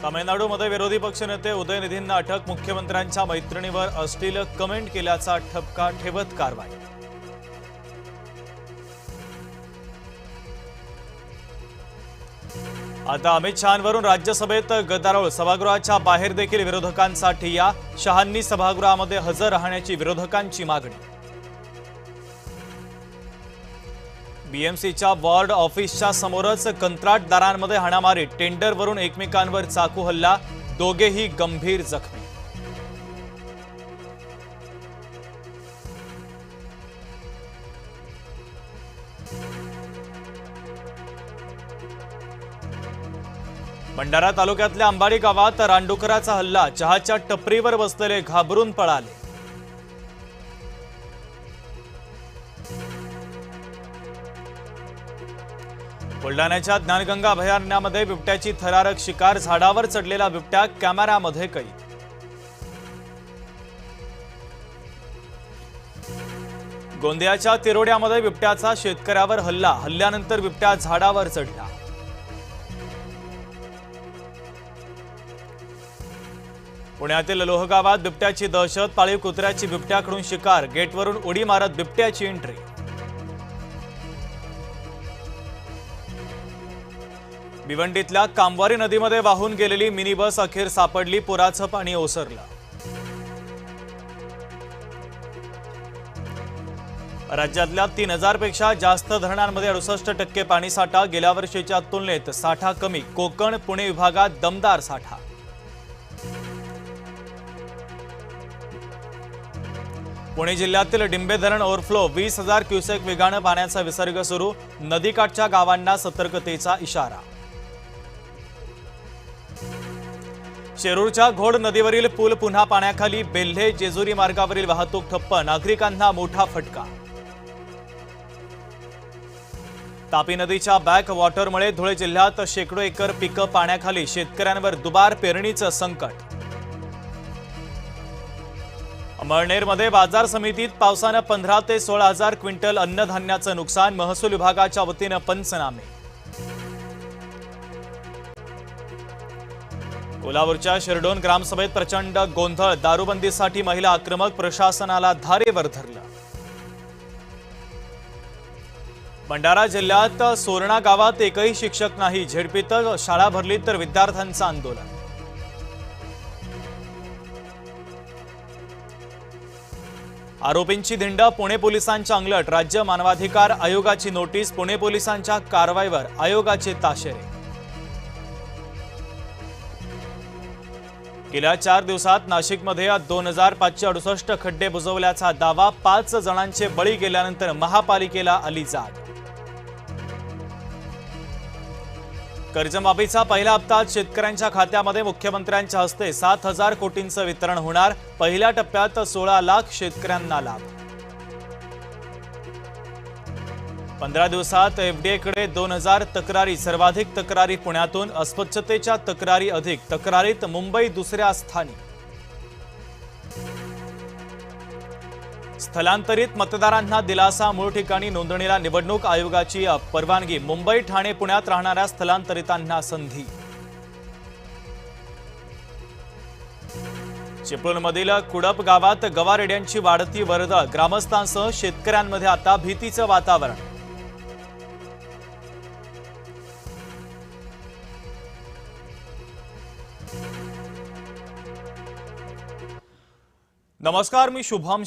तामिळनाडूमध्ये विरोधी पक्षनेते उदयनिधींना अटक, मुख्यमंत्र्यांच्या मैत्रिणीवर अश्लील कमेंट केल्याचा ठपका ठेवत कारवाई। आता अमित शहांवरून राज्यसभेत गदारोळ, सभागृहाच्या बाहेर देखील विरोधकांचा ठिय्या, शहांनी सभागृहामध्ये हजर राहण्याची विरोधकांची मागणी। बीएमसीच्या वॉर्ड ऑफिसच्या समोरच कंत्राटदारांमध्ये हाणामारी, टेंडरवरून एकमेकांवर चाकू हल्ला, दोघेही गंभीर जखमी। भंडारा तालुक्यातल्या अंबाडी गावात रानडुकराचा हल्ला, चहाच्या टपरीवर बसलेले घाबरून पळाले। बुलढाण्याच्या ज्ञानगंगा अभयारण्यामध्ये बिबट्याची थरारक शिकार, झाडावर चढलेला बिबट्या कॅमेऱ्यामध्ये कैद। गोंदियाच्या तिरोड्यामध्ये बिबट्याचा शेतकऱ्यावर हल्ला, हल्ल्यानंतर बिबट्या झाडावर चढला। पुण्यातील लोहगावात बिबट्याची दहशत, पाळीव कुत्र्याची बिबट्याकडून शिकार, गेटवरून उडी मारत बिबट्याची एंट्री। भिवंडीतल्या कामवारी नदीमध्ये वाहून गेलेली मिनी बस अखेर सापडली, पुराचं पाणी ओसरलं। राज्यातल्या 3000 पेक्षा जास्त धरणांमध्ये 68% पाणीसाठा, गेल्या वर्षीच्या तुलनेत साठा कमी, कोकण पुणे विभागात दमदार साठा। पुणे जिल्ह्यातील डिंबे धरण ओव्हरफ्लो, 20,000 क्युसेक वेगानं पाण्याचा विसर्ग सुरू, नदीकाठच्या गावांना सतर्कतेचा इशारा। शेरूरच्या घोड नदीवरील पूल पुन्हा पाण्याखाली, बेल्हे जेजुरी मार्गावरील वाहतूक ठप्प, नागरिकांना मोठा फटका। तापी नदीच्या बॅक वॉटरमुळे धुळे जिल्ह्यात शेकडो एकर पिकं पाण्याखाली, शेतकऱ्यांवर दुबार पेरणीचं संकट। अमळनेरमध्ये बाजार समितीत पावसानं 15 ते 16,000 क्विंटल अन्नधान्याचं नुकसान, महसूल विभागाच्या वतीनं पंचनामे। कोल्हापूरच्या शिरडोन ग्रामसभेत प्रचंड गोंधळ, दारूबंदीसाठी महिला आक्रमक, प्रशासनाला धारेवर धरलं। भंडारा जिल्ह्यात सोरणा गावात एकही शिक्षक नाही, झेडपीत शाळा भरली तर विद्यार्थ्यांचं आंदोलन। आरोपींची धिंड, पुणे पोलिसांच्या अंगलट, राज्य मानवाधिकार आयोगाची नोटीस, पुणे पोलिसांच्या कारवाईवर आयोगाचे ताशेरे। गेल्या 4 दिवसात नाशिकमध्ये 2568 खड्डे बुजवल्याचा दावा, 5 जणांचे बळी गेल्यानंतर महापालिकेला आली जाग। कर्जमाफीचा पहिला हप्ता शेतकऱ्यांच्या खात्यामध्ये, मुख्यमंत्र्यांच्या हस्ते 7,000 कोटींचं वितरण होणार, पहिल्या टप्प्यात 16 लाख शेतकऱ्यांना लाभ। 15 दिवसात एफडीएकडे 2000 तक्रारी, सर्वाधिक तक्रारी पुण्यातून, अस्वच्छतेच्या तक्रारी अधिक, तक्रारीत मुंबई दुसऱ्या स्थानी। स्थलांतरित मतदारांना दिलासा, मूळ ठिकाणी नोंदणीला निवडणूक आयोगाची परवानगी, मुंबई ठाणे पुण्यात राहणाऱ्या स्थलांतरितांना संधी। चिपळूणमधील कुडप गावात गवारेड्यांची वाढती वर्दळ, ग्रामस्थांसह शेतकऱ्यांमध्ये आता भीतीचं वातावरण। नमस्कार, मी शुभम।